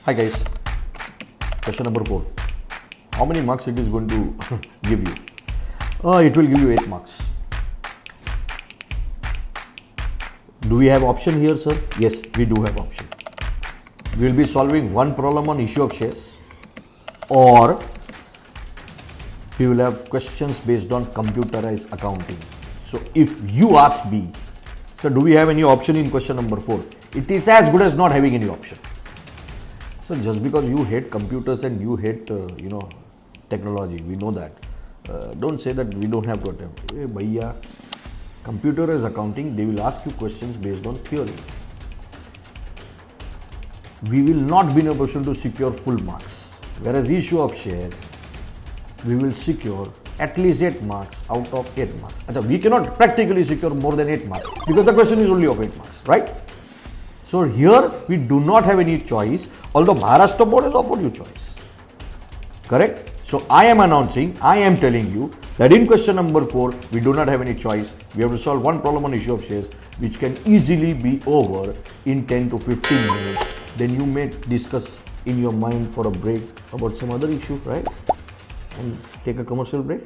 Hi guys, question number 4. How many marks it is going to give you? It will give you 8 marks. Do we have option here, sir? Yes, we do have option. We will be solving one problem on issue of shares, or we will have questions based on computerized accounting. So if you ask me, sir, do we have any option in question number 4? It is as good as not having any option. So just because you hate computers and you hate technology, we know that. Don't say that we don't have to attempt. Hey, bhaiya, computer is accounting, they will ask you questions based on theory. We will not be in a position to secure full marks. Whereas issue of shares, we will secure at least 8 marks out of 8 marks. We cannot practically secure more than 8 marks because the question is only of 8 marks, right? So here we do not have any choice, although Maharashtra board has offered you choice. Correct? So I am telling you that in question number 4, we do not have any choice. We have to solve one problem on issue of shares, which can easily be over in 10 to 15 minutes. Then you may discuss in your mind for a break about some other issue, right? And take a commercial break.